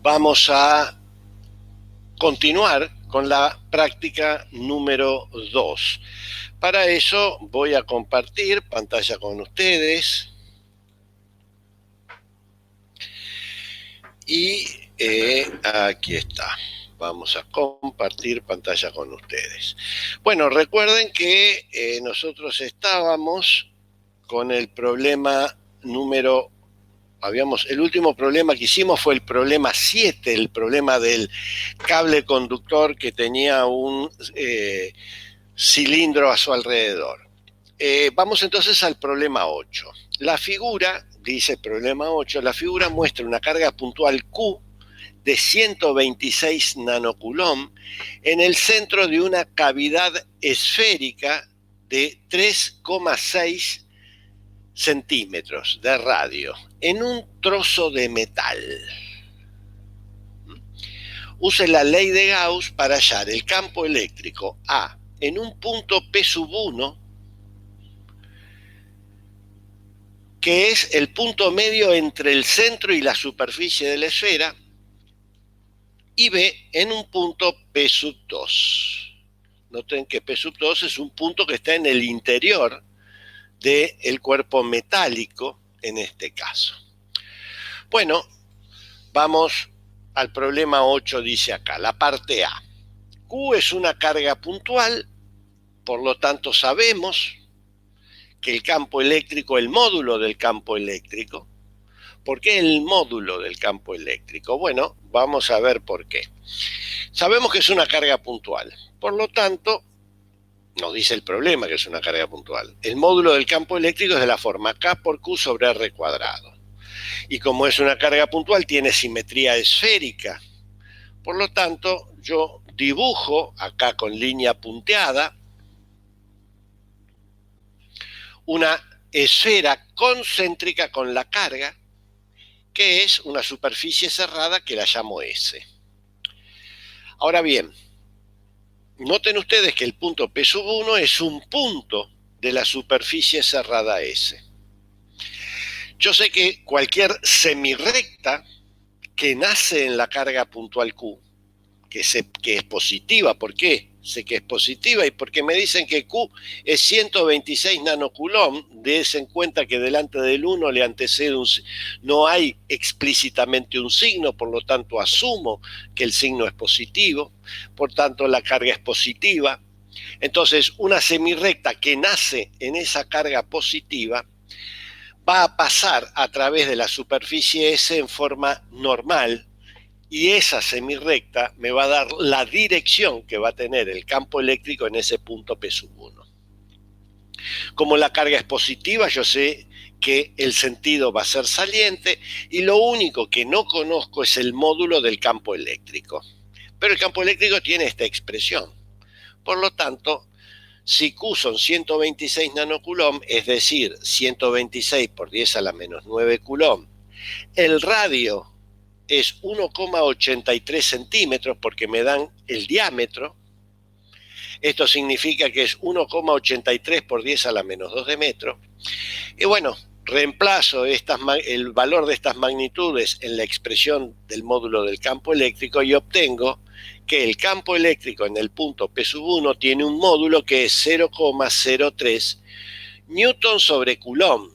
vamos a continuar con la práctica número 2. Para eso voy a compartir pantalla con ustedes y aquí está. Vamos a compartir pantalla con ustedes. Bueno, recuerden que nosotros estábamos con el problema número el último problema que hicimos fue el problema 7, el problema del cable conductor que tenía un cilindro a su alrededor. Vamos entonces al problema 8. La figura, dice el problema 8, la figura muestra una carga puntual Q de 126 nanocoulomb en el centro de una cavidad esférica de 3,6 centímetros de radio en un trozo de metal. Use la ley de Gauss para hallar el campo eléctrico A en un punto P1, que es el punto medio entre el centro y la superficie de la esfera, y B en un punto P2. Noten que P2 es un punto que está en el interior del cuerpo metálico, en este caso. Bueno, vamos al problema 8, dice acá, la parte A. Q es una carga puntual, por lo tanto sabemos que el campo eléctrico, el módulo del campo eléctrico. ¿Por qué el módulo del campo eléctrico? Bueno, vamos a ver por qué. Sabemos que es una carga puntual, por lo tanto, nos dice el problema que es una carga puntual. El módulo del campo eléctrico es de la forma K por Q sobre R cuadrado. Y como es una carga puntual, tiene simetría esférica. Por lo tanto, yo dibujo acá con línea punteada una esfera concéntrica con la carga, que es una superficie cerrada que la llamo S. Ahora bien, noten ustedes que el punto P1 es un punto de la superficie cerrada S. Yo sé que cualquier semirrecta que nace en la carga puntual Q, que es positiva, ¿por qué? Sé que es positiva y porque me dicen que Q es 126 nanocoulomb, des en cuenta que delante del 1 le antecede no hay explícitamente un signo, por lo tanto asumo que el signo es positivo, por tanto la carga es positiva. Entonces una semirrecta que nace en esa carga positiva va a pasar a través de la superficie S en forma normal, y esa semirrecta me va a dar la dirección que va a tener el campo eléctrico en ese punto P1. Como la carga es positiva, yo sé que el sentido va a ser saliente y lo único que no conozco es el módulo del campo eléctrico. Pero el campo eléctrico tiene esta expresión. Por lo tanto, si Q son 126 nanocoulomb, es decir, 126 por 10 a la menos 9 coulomb, el radio es 1,83 centímetros porque me dan el diámetro. Esto significa que es 1,83 por 10 a la menos 2 de metro. Y bueno, reemplazo el valor de estas magnitudes en la expresión del módulo del campo eléctrico y obtengo que el campo eléctrico en el punto P1 tiene un módulo que es 0,03 newton sobre coulomb.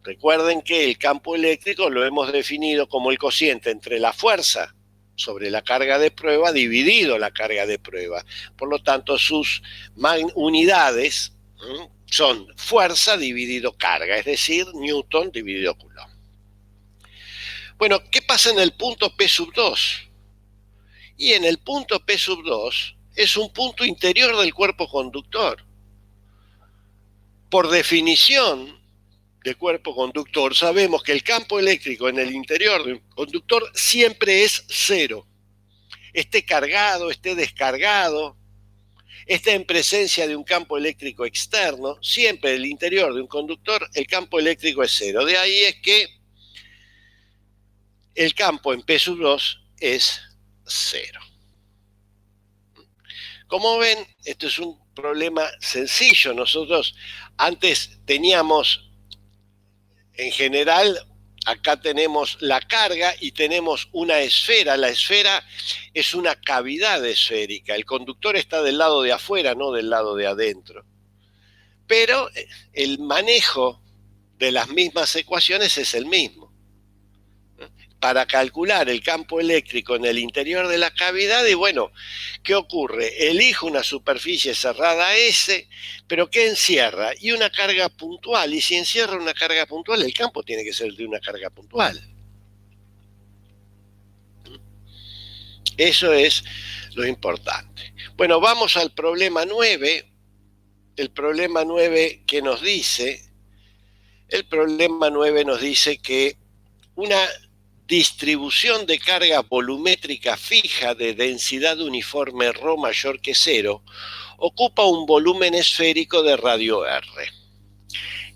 Recuerden que el campo eléctrico lo hemos definido como el cociente entre la fuerza sobre la carga de prueba dividido la carga de prueba. Por lo tanto, sus unidades son fuerza dividido carga, es decir, newton dividido coulomb. Bueno, ¿qué pasa en el punto P2? Y en el punto P2 es un punto interior del cuerpo conductor. Por definición de cuerpo conductor, sabemos que el campo eléctrico en el interior de un conductor siempre es cero. Esté cargado, esté descargado, esté en presencia de un campo eléctrico externo, siempre en el interior de un conductor el campo eléctrico es cero. De ahí es que el campo en P2 es cero. Como ven, esto es un problema sencillo. Nosotros antes teníamos, en general, Acá tenemos la carga y tenemos una esfera. La esfera es una cavidad esférica. El conductor está del lado de afuera, no del lado de adentro. Pero el manejo de las mismas ecuaciones es el mismo. Para calcular el campo eléctrico en el interior de la cavidad, y bueno, ¿qué ocurre? Elijo una superficie cerrada S, pero ¿qué encierra? Y una carga puntual, y si encierra una carga puntual, el campo tiene que ser de una carga puntual. Eso es lo importante. Bueno, vamos al problema 9. El problema 9 que nos dice, el problema 9 nos dice que una distribución de carga volumétrica fija de densidad uniforme ρ mayor que 0 ocupa un volumen esférico de radio R.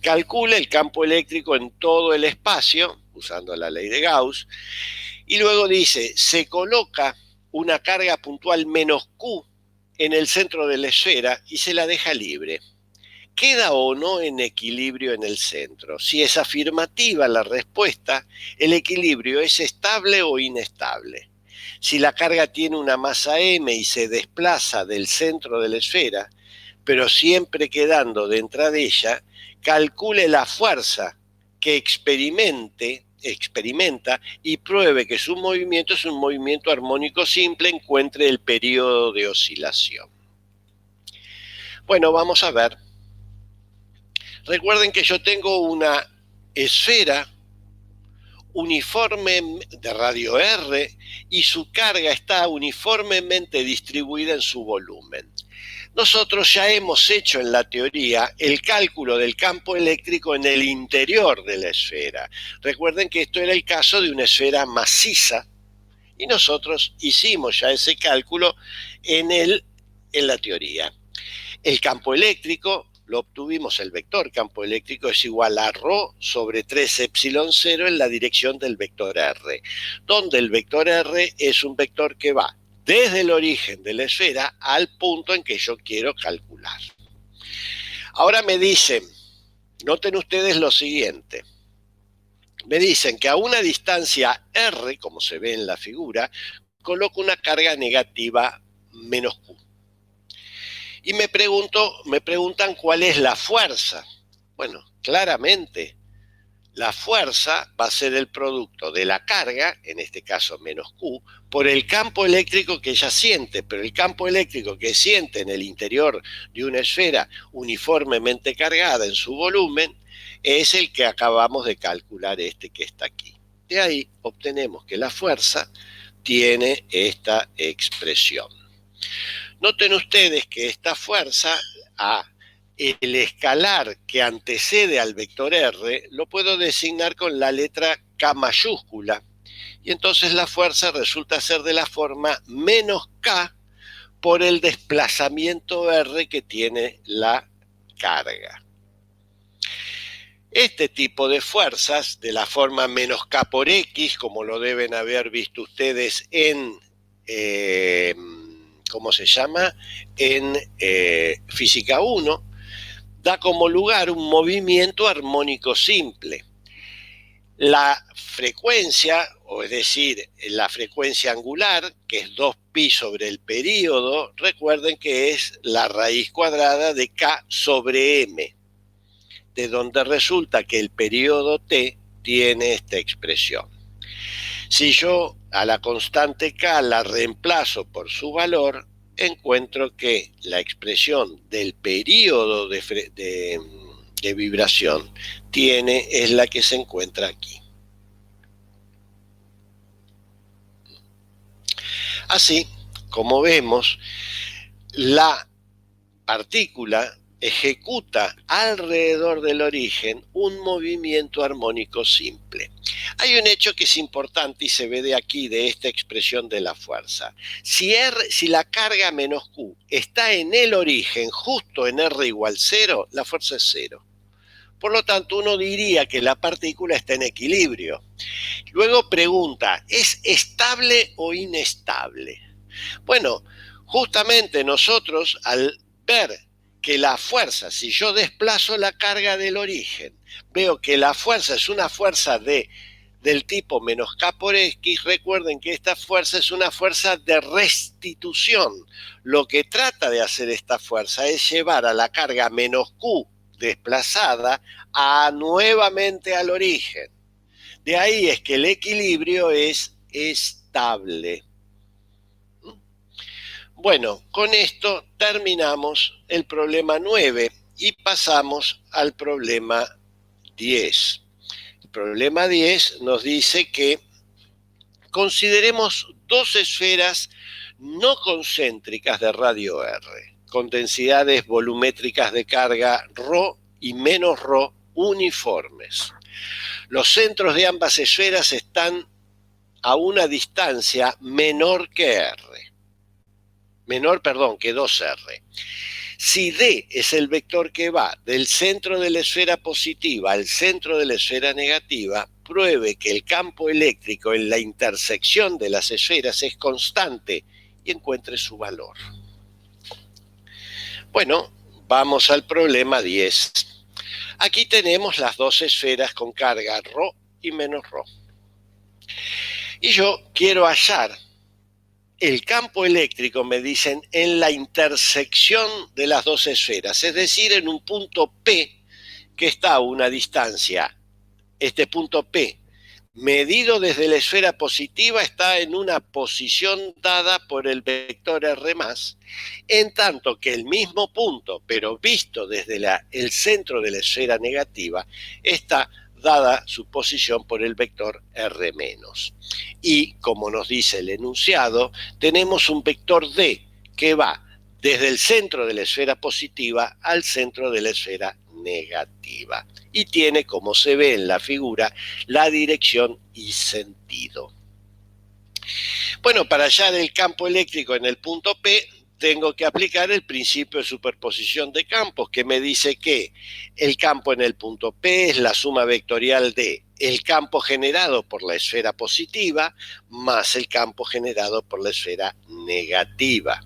Calcula el campo eléctrico en todo el espacio, usando la ley de Gauss, y luego dice, se coloca una carga puntual menos Q en el centro de la esfera y se la deja libre. ¿Queda o no en equilibrio en el centro? Si es afirmativa la respuesta, el equilibrio es estable o inestable. Si la carga tiene una masa m y se desplaza del centro de la esfera, pero siempre quedando dentro de ella, calcule la fuerza que experimenta y pruebe que su movimiento es un movimiento armónico simple, encuentre el periodo de oscilación. Bueno, vamos a ver. Recuerden que yo tengo una esfera uniforme de radio R y su carga está uniformemente distribuida en su volumen. Nosotros ya hemos hecho en la teoría el cálculo del campo eléctrico en el interior de la esfera. Recuerden que esto era el caso de una esfera maciza y nosotros hicimos ya ese cálculo en la teoría. El campo eléctrico lo obtuvimos, el vector campo eléctrico es igual a ρ sobre 3 epsilon 0 en la dirección del vector R, donde el vector R es un vector que va desde el origen de la esfera al punto en que yo quiero calcular. Ahora me dicen, noten ustedes lo siguiente, me dicen que a una distancia R, como se ve en la figura, coloco una carga negativa menos Q. Y me preguntan cuál es la fuerza. Bueno, claramente la fuerza va a ser el producto de la carga, en este caso menos Q, por el campo eléctrico que ella siente, pero el campo eléctrico que siente en el interior de una esfera uniformemente cargada en su volumen es el que acabamos de calcular, este que está aquí. De ahí obtenemos que la fuerza tiene esta expresión. Noten ustedes que esta fuerza, el escalar que antecede al vector R, lo puedo designar con la letra K mayúscula. Y entonces la fuerza resulta ser de la forma menos K por el desplazamiento R que tiene la carga. Este tipo de fuerzas, de la forma menos K por X, como lo deben haber visto ustedes en... ¿cómo se llama? En Física 1, da como lugar un movimiento armónico simple. La frecuencia, o es decir, la frecuencia angular, que es 2pi sobre el período, recuerden que es la raíz cuadrada de K sobre M, de donde resulta que el período T tiene esta expresión. Si yo a la constante K la reemplazo por su valor, encuentro que la expresión del período de vibración es la que se encuentra aquí. Así, como vemos, la partícula ejecuta alrededor del origen un movimiento armónico simple. Hay un hecho que es importante y se ve de aquí, de esta expresión de la fuerza. Si la carga menos Q está en el origen, justo en R igual 0, la fuerza es 0. Por lo tanto, uno diría que la partícula está en equilibrio. Luego pregunta, ¿es estable o inestable? Bueno, justamente nosotros al ver que la fuerza, si yo desplazo la carga del origen, veo que la fuerza es una fuerza de del tipo menos K por X, recuerden que esta fuerza es una fuerza de restitución. Lo que trata de hacer esta fuerza es llevar a la carga menos Q desplazada nuevamente al origen. De ahí es que el equilibrio es estable. Bueno, con esto terminamos el problema 9 y pasamos al problema 10. El problema 10 nos dice que consideremos dos esferas no concéntricas de radio R, con densidades volumétricas de carga ρ y menos ρ uniformes. Los centros de ambas esferas están a una distancia menor que R. Que 2R. Si D es el vector que va del centro de la esfera positiva al centro de la esfera negativa, pruebe que el campo eléctrico en la intersección de las esferas es constante y encuentre su valor. Bueno, vamos al problema 10. Aquí tenemos las dos esferas con carga ρ y menos ρ. Y yo quiero hallar el campo eléctrico, me dicen, en la intersección de las dos esferas, es decir, en un punto P que está a una distancia. Este punto P, medido desde la esfera positiva, está en una posición dada por el vector R+, en tanto que el mismo punto, pero visto desde el centro de la esfera negativa, está dada su posición por el vector R-. Y, como nos dice el enunciado, tenemos un vector D que va desde el centro de la esfera positiva al centro de la esfera negativa. Y tiene, como se ve en la figura, la dirección y sentido. Bueno, para hallar el campo eléctrico en el punto P, tengo que aplicar el principio de superposición de campos, que me dice que el campo en el punto P es la suma vectorial de el campo generado por la esfera positiva más el campo generado por la esfera negativa.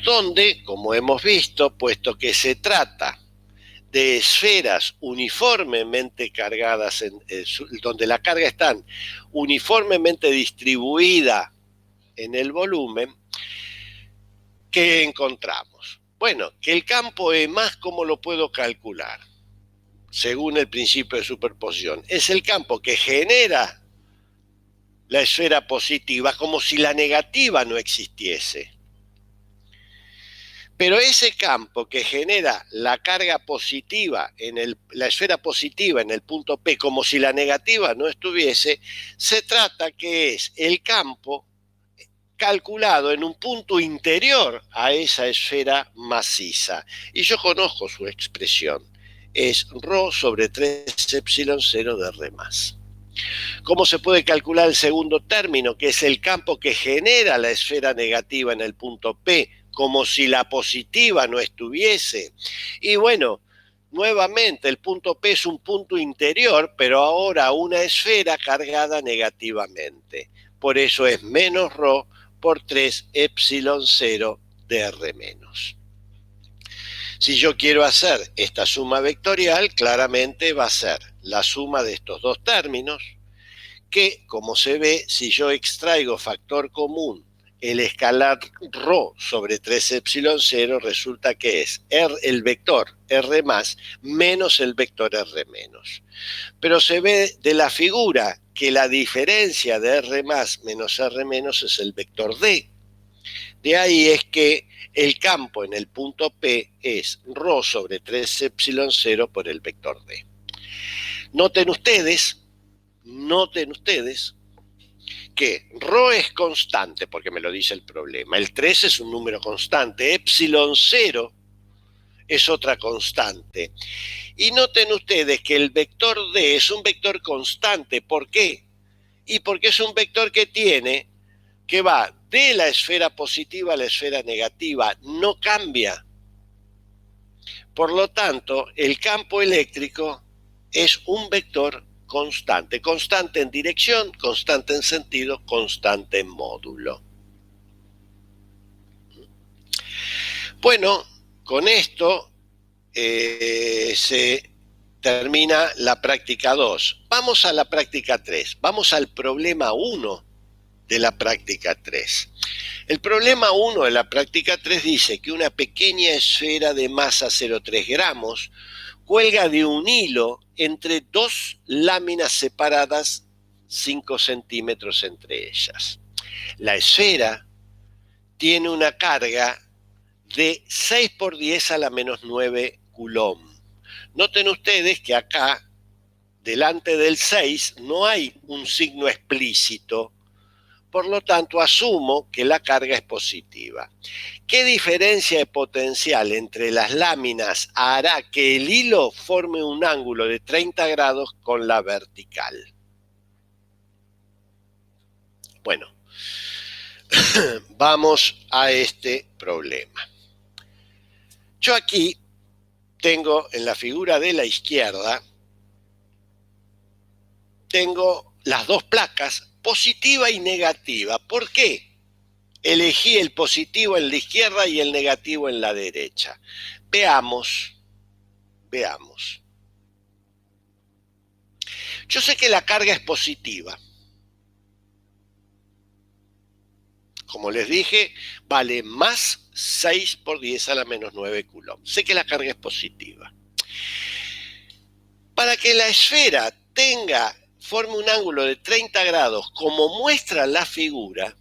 Donde, como hemos visto, puesto que se trata de esferas uniformemente cargadas, donde la carga está uniformemente distribuida en el volumen, ¿qué encontramos? Bueno, que el campo E+, ¿cómo lo puedo calcular? Según el principio de superposición, es el campo que genera la esfera positiva como si la negativa no existiese. Pero ese campo que genera la carga positiva, la esfera positiva en el punto P, como si la negativa no estuviese, se trata que es el campo calculado en un punto interior a esa esfera maciza. Y yo conozco su expresión. Es ρ sobre 3 epsilon 0 de R+. ¿Cómo se puede calcular el segundo término, que es el campo que genera la esfera negativa en el punto P, como si la positiva no estuviese? Y bueno, nuevamente el punto P es un punto interior, pero ahora una esfera cargada negativamente. Por eso es menos ρ por 3 epsilon 0 de R-. Si yo quiero hacer esta suma vectorial, claramente va a ser la suma de estos dos términos, que, como se ve, si yo extraigo factor común, el escalar ρ sobre 3 epsilon 0, resulta que es el vector R+ menos el vector R-. Pero se ve de la figura que la diferencia de R+ menos R- es el vector D. De ahí es que el campo en el punto P es ρ sobre 3 epsilon 0 por el vector D. Noten ustedes que ρ es constante, porque me lo dice el problema. El 3 es un número constante. Epsilon 0 es otra constante. Y noten ustedes que el vector D es un vector constante. ¿Por qué? Y porque es un vector que va de la esfera positiva a la esfera negativa. No cambia. Por lo tanto, el campo eléctrico es un vector constante. Constante en dirección, constante en sentido, constante en módulo. Bueno, con esto se termina la práctica 2. Vamos a la práctica 3. Vamos al problema 1 de la práctica 3. El problema 1 de la práctica 3 dice que una pequeña esfera de masa 0,3 gramos cuelga de un hilo entre dos láminas separadas 5 centímetros entre ellas. La esfera tiene una carga de 6 por 10 a la menos 9 coulomb. Noten ustedes que acá, delante del 6, no hay un signo explícito. Por lo tanto, asumo que la carga es positiva. ¿Qué diferencia de potencial entre las láminas hará que el hilo forme un ángulo de 30 grados con la vertical? Bueno, vamos a este problema. Yo aquí tengo en la figura de la izquierda, tengo las dos placas, positiva y negativa. ¿Por qué elegí el positivo en la izquierda y el negativo en la derecha? Veamos. Yo sé que la carga es positiva. Como les dije, vale más 6 por 10 a la menos 9 coulomb. Sé que la carga es positiva. Para que la esfera forme un ángulo de 30 grados, como muestra la figura,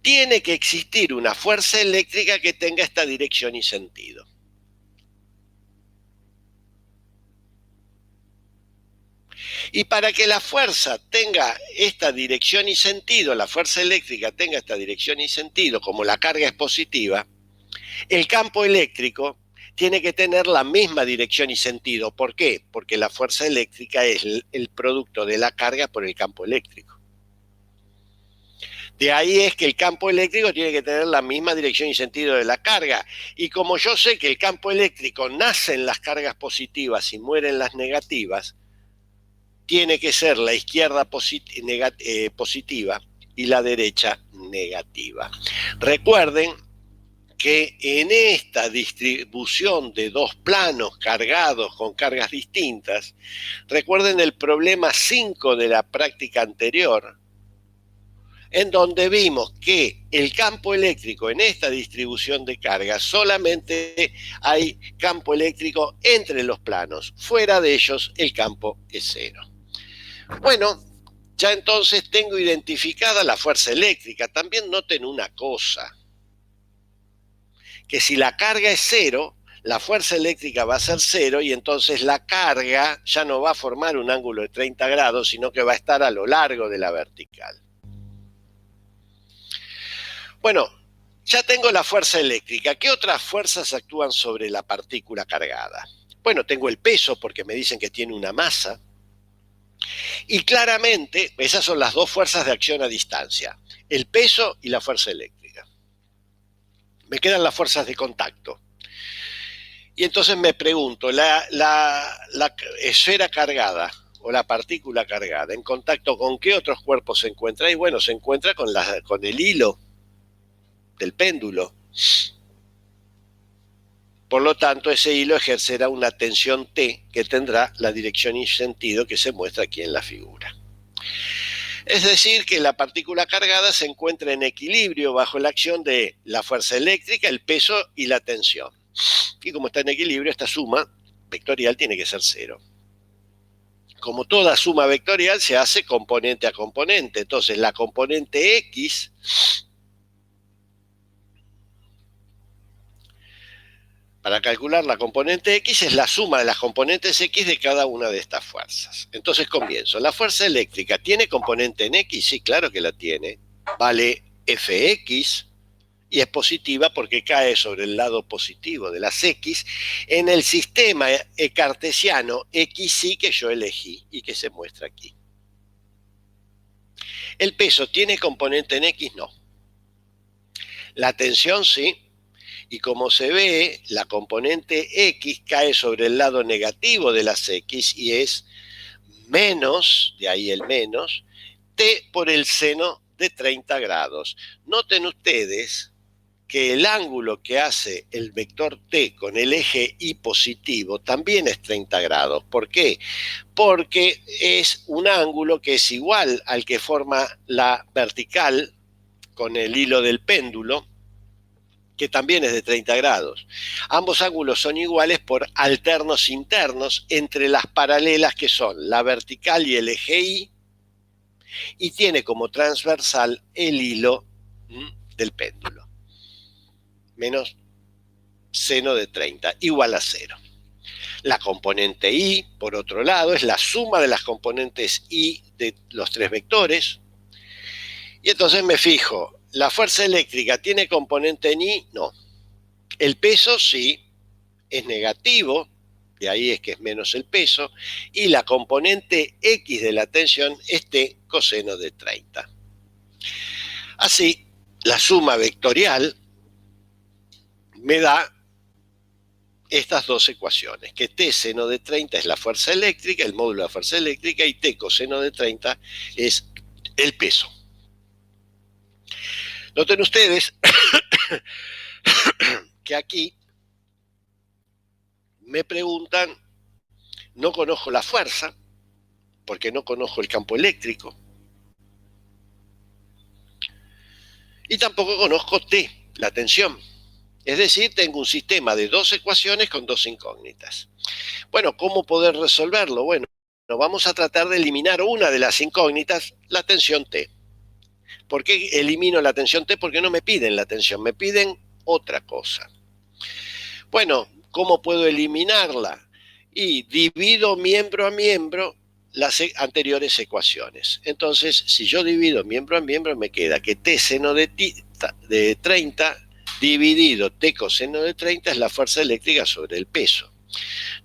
tiene que existir una fuerza eléctrica que tenga esta dirección y sentido. Y para que la fuerza tenga esta dirección y sentido, la fuerza eléctrica tenga esta dirección y sentido, como la carga es positiva, el campo eléctrico tiene que tener la misma dirección y sentido. ¿Por qué? Porque la fuerza eléctrica es el producto de la carga por el campo eléctrico. De ahí es que el campo eléctrico tiene que tener la misma dirección y sentido de la carga. Y como yo sé que el campo eléctrico nace en las cargas positivas y muere en las negativas, tiene que ser la izquierda positiva y la derecha negativa. Recuerden que en esta distribución de dos planos cargados con cargas distintas, recuerden el problema 5 de la práctica anterior, en donde vimos que el campo eléctrico en esta distribución de cargas solamente hay campo eléctrico entre los planos. Fuera de ellos el campo es cero. Bueno, ya entonces tengo identificada la fuerza eléctrica. También noten una cosa, que si la carga es cero, la fuerza eléctrica va a ser cero y entonces la carga ya no va a formar un ángulo de 30 grados, sino que va a estar a lo largo de la vertical. Bueno, ya tengo la fuerza eléctrica. ¿Qué otras fuerzas actúan sobre la partícula cargada? Bueno, tengo el peso porque me dicen que tiene una masa. Y claramente esas son las dos fuerzas de acción a distancia, el peso y la fuerza eléctrica. Me quedan las fuerzas de contacto. Y entonces me pregunto, la esfera cargada o la partícula cargada, ¿en contacto con qué otros cuerpos se encuentra? Y bueno, se encuentra con el hilo del péndulo. Por lo tanto, ese hilo ejercerá una tensión T que tendrá la dirección y sentido que se muestra aquí en la figura. Es decir, que la partícula cargada se encuentra en equilibrio bajo la acción de la fuerza eléctrica, el peso y la tensión. Y como está en equilibrio, esta suma vectorial tiene que ser cero. Como toda suma vectorial se hace componente a componente. Entonces la componente X para calcular la componente X es la suma de las componentes X de cada una de estas fuerzas. Entonces comienzo. ¿La fuerza eléctrica tiene componente en X? Sí, claro que la tiene. Vale Fx y es positiva porque cae sobre el lado positivo de las X en el sistema cartesiano XY que yo elegí y que se muestra aquí. ¿El peso tiene componente en X? No. La tensión sí. Y como se ve, la componente X cae sobre el lado negativo de las X y es menos, de ahí el menos, T por el seno de 30 grados. Noten ustedes que el ángulo que hace el vector t con el eje y positivo también es 30 grados. ¿Por qué? Porque es un ángulo que es igual al que forma la vertical con el hilo del péndulo, que también es de 30 grados. Ambos ángulos son iguales por alternos internos entre las paralelas que son la vertical y el eje y tiene como transversal el hilo del péndulo. Menos seno de 30, igual a 0. La componente y, por otro lado, es la suma de las componentes y de los tres vectores. Y entonces me fijo, ¿la fuerza eléctrica tiene componente en y? No. El peso sí, es negativo, de ahí es que es menos el peso, y la componente X de la tensión es T coseno de 30. Así, la suma vectorial me da estas dos ecuaciones, que T seno de 30 es la fuerza eléctrica, el módulo de la fuerza eléctrica, y T coseno de 30 es el peso. Noten ustedes que aquí me preguntan, no conozco la fuerza, porque no conozco el campo eléctrico, y tampoco conozco T, la tensión. Es decir, tengo un sistema de dos ecuaciones con dos incógnitas. Bueno, ¿cómo poder resolverlo? Bueno, vamos a tratar de eliminar una de las incógnitas, la tensión T. ¿Por qué elimino la tensión T? Porque no me piden la tensión, me piden otra cosa. Bueno, ¿cómo puedo eliminarla? Y divido miembro a miembro las anteriores ecuaciones. Entonces, si yo divido miembro a miembro, me queda que T seno de 30 dividido T coseno de 30 es la fuerza eléctrica sobre el peso.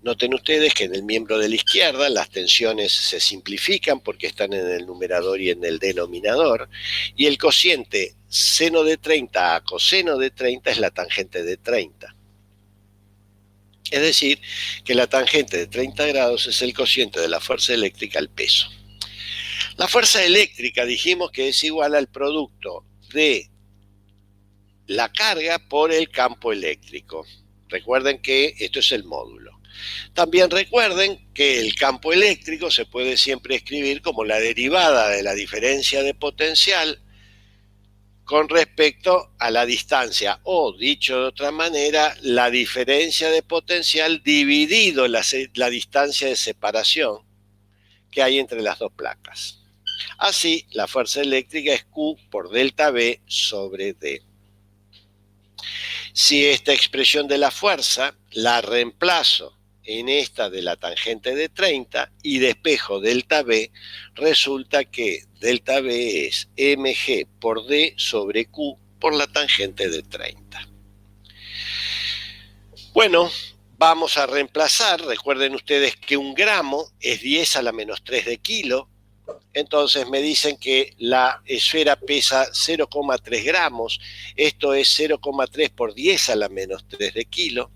Noten ustedes que en el miembro de la izquierda las tensiones se simplifican porque están en el numerador y en el denominador, y el cociente seno de 30 a coseno de 30 es la tangente de 30. Es decir, que la tangente de 30 grados es el cociente de la fuerza eléctrica al peso. La fuerza eléctrica dijimos que es igual al producto de la carga por el campo eléctrico. Recuerden que esto es el módulo. También recuerden que el campo eléctrico se puede siempre escribir como la derivada de la diferencia de potencial con respecto a la distancia, o dicho de otra manera, la diferencia de potencial dividido la distancia de separación que hay entre las dos placas. Así, la fuerza eléctrica es Q por delta V sobre D. Si esta expresión de la fuerza la reemplazo en esta de la tangente de 30 y despejo delta V, resulta que delta V es mg por D sobre Q por la tangente de 30. Bueno, vamos a reemplazar. Recuerden ustedes que un gramo es 10 a la menos 3 de kilo. Entonces me dicen que la esfera pesa 0,3 gramos. Esto es 0,3 por 10 a la menos 3 de kilo.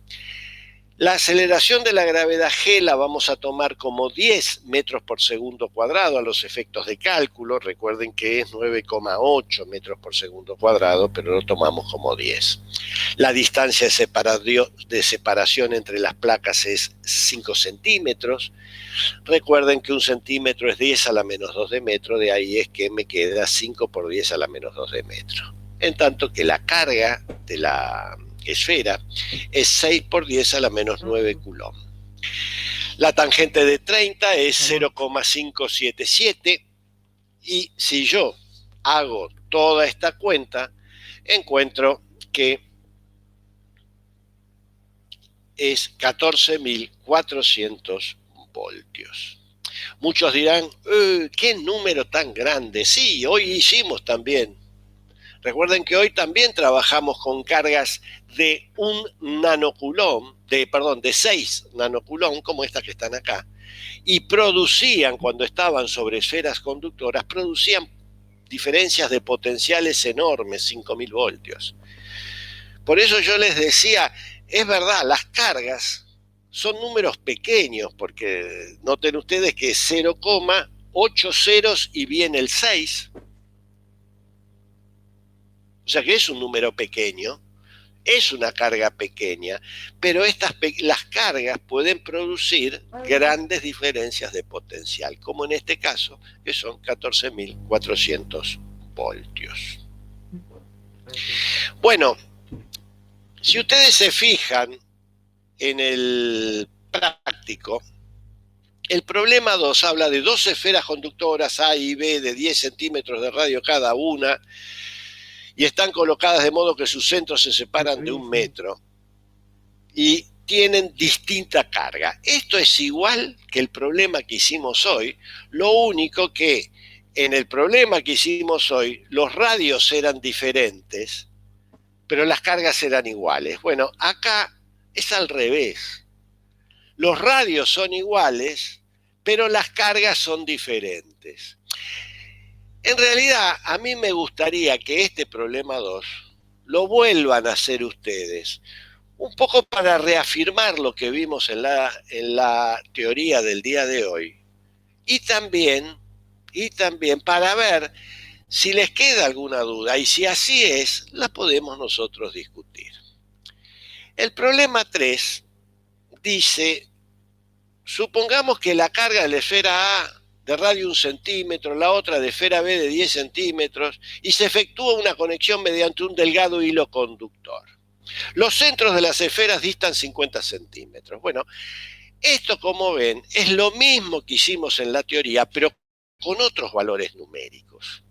La aceleración de la gravedad G la vamos a tomar como 10 metros por segundo cuadrado a los efectos de cálculo. Recuerden que es 9,8 metros por segundo cuadrado, pero lo tomamos como 10. La distancia de separación entre las placas es 5 centímetros. Recuerden que un centímetro es 10 a la menos 2 de metro, de ahí es que me queda 5 por 10 a la menos 2 de metro. En tanto que la carga de la esfera es 6 por 10 a la menos 9 coulomb. La tangente de 30 es 0,577 y si yo hago toda esta cuenta, encuentro que es 14.400 voltios. Muchos dirán, ¿qué número tan grande? Sí, hoy hicimos también. Recuerden que hoy también trabajamos con cargas de 6 nanocoulomb, como estas que están acá, y producían, cuando estaban sobre esferas conductoras, producían diferencias de potenciales enormes, 5.000 voltios. Por eso yo les decía, es verdad, las cargas son números pequeños, porque noten ustedes que 0,8 ceros y viene el 6, o sea que es un número pequeño, Es una carga pequeña, pero las cargas pueden producir grandes diferencias de potencial, como en este caso, que son 14.400 voltios. Bueno, si ustedes se fijan en el práctico, el problema 2 habla de dos esferas conductoras A y B de 10 centímetros de radio cada una y están colocadas de modo que sus centros se separan de 1 metro y tienen distinta carga. Esto es igual que el problema que hicimos hoy, lo único que en el problema que hicimos hoy los radios eran diferentes, pero las cargas eran iguales. Bueno, acá es al revés. Los radios son iguales, pero las cargas son diferentes. En realidad, a mí me gustaría que este problema 2 lo vuelvan a hacer ustedes, un poco para reafirmar lo que vimos en la teoría del día de hoy, y también para ver si les queda alguna duda, y si así es, la podemos nosotros discutir. El problema 3 dice, supongamos que la carga de la esfera A de radio 1 centímetro, la otra de esfera B de 10 centímetros, y se efectúa una conexión mediante un delgado hilo conductor. Los centros de las esferas distan 50 centímetros. Bueno, esto, como ven, es lo mismo que hicimos en la teoría, pero con otros valores numéricos.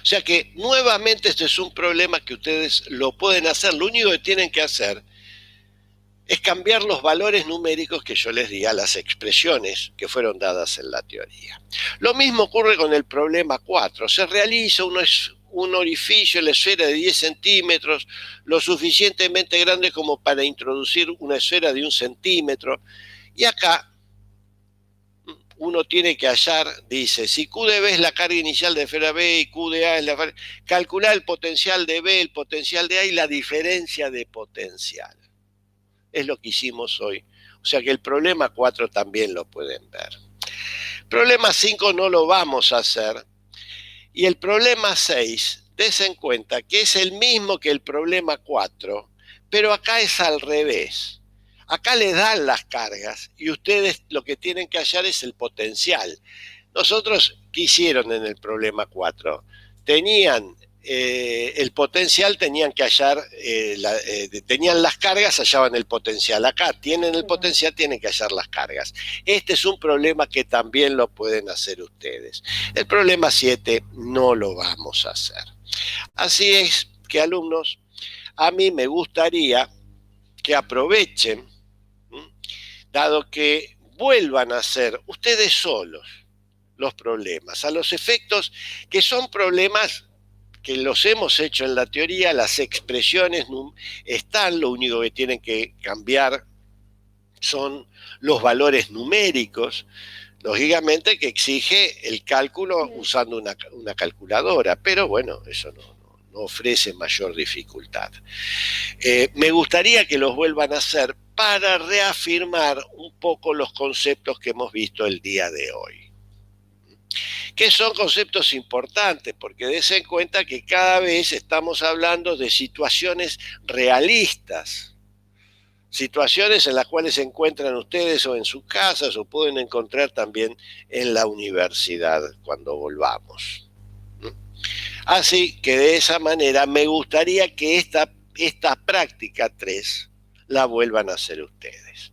O sea que, nuevamente, este es un problema que ustedes lo pueden hacer. Lo único que tienen que hacer es cambiar los valores numéricos que yo les di a las expresiones que fueron dadas en la teoría. Lo mismo ocurre con el problema 4. Se realiza un orificio en la esfera de 10 centímetros, lo suficientemente grande como para introducir una esfera de 1 centímetro. Y acá uno tiene que hallar, dice, si Q de B es la carga inicial de esfera B y Q de A es la... calcular el potencial de B, el potencial de A y la diferencia de potencial. Es lo que hicimos hoy. O sea que el problema 4 también lo pueden ver. Problema 5 no lo vamos a hacer. Y el problema 6, dense en cuenta que es el mismo que el problema 4, pero acá es al revés. Acá le dan las cargas y ustedes lo que tienen que hallar es el potencial. Nosotros, ¿qué hicieron en el problema 4? Tenían el potencial, tenían que hallar, tenían las cargas, hallaban el potencial. Acá tienen el potencial, tienen que hallar las cargas. Este es un problema que también lo pueden hacer ustedes. El problema 7 no lo vamos a hacer. Así es que, alumnos, a mí me gustaría que aprovechen, dado que vuelvan a hacer ustedes solos los problemas, a los efectos que son problemas que los hemos hecho en la teoría, las expresiones están, lo único que tienen que cambiar son los valores numéricos, lógicamente que exige el cálculo usando una calculadora, pero bueno, eso no ofrece mayor dificultad. Me gustaría que los vuelvan a hacer para reafirmar un poco los conceptos que hemos visto el día de hoy, que son conceptos importantes, porque dense en cuenta que cada vez estamos hablando de situaciones realistas, situaciones en las cuales se encuentran ustedes o en sus casas o pueden encontrar también en la universidad cuando volvamos. Así que de esa manera me gustaría que esta práctica 3 la vuelvan a hacer ustedes.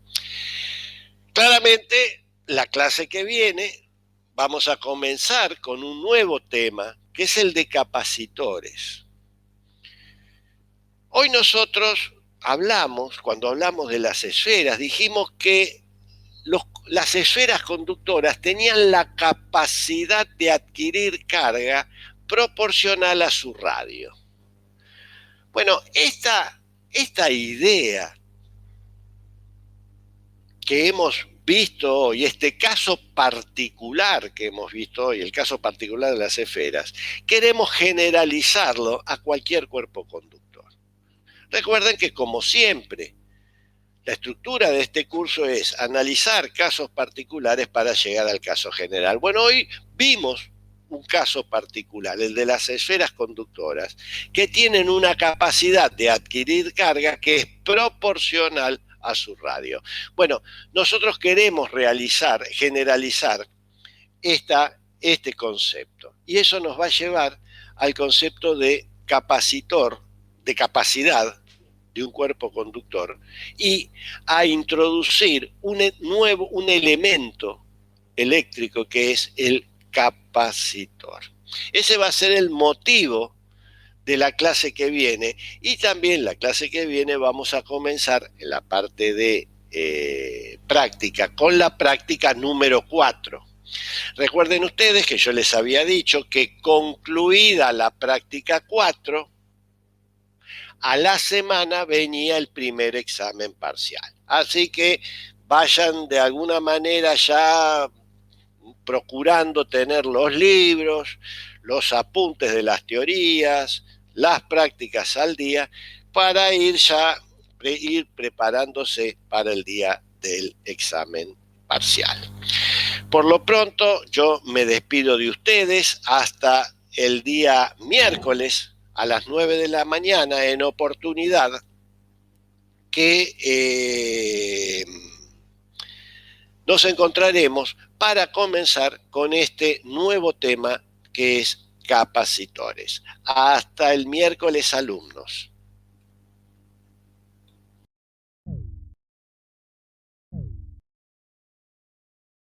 Claramente, la clase que viene vamos a comenzar con un nuevo tema, que es el de capacitores. Hoy nosotros cuando hablamos de las esferas, dijimos que las esferas conductoras tenían la capacidad de adquirir carga proporcional a su radio. Bueno, esta idea que hemos visto hoy, este caso particular que hemos visto hoy, el caso particular de las esferas, queremos generalizarlo a cualquier cuerpo conductor. Recuerden que, como siempre, la estructura de este curso es analizar casos particulares para llegar al caso general. Bueno, hoy vimos un caso particular, el de las esferas conductoras, que tienen una capacidad de adquirir carga que es proporcional a su radio. Bueno, nosotros queremos generalizar este concepto, y eso nos va a llevar al concepto de capacitor, de capacidad de un cuerpo conductor, y a introducir un elemento eléctrico que es el capacitor. Ese va a ser el motivo de la clase que viene, y también la clase que viene vamos a comenzar en la parte de práctica, con la práctica número 4. Recuerden ustedes que yo les había dicho que concluida la práctica 4, a la semana venía el primer examen parcial. Así que vayan de alguna manera ya procurando tener los libros, los apuntes de las teorías, las prácticas al día, para ir preparándose para el día del examen parcial. Por lo pronto, yo me despido de ustedes hasta el día miércoles a las 9 de la mañana, en oportunidad que nos encontraremos para comenzar con este nuevo tema que es capacitores. Hasta el miércoles, alumnos.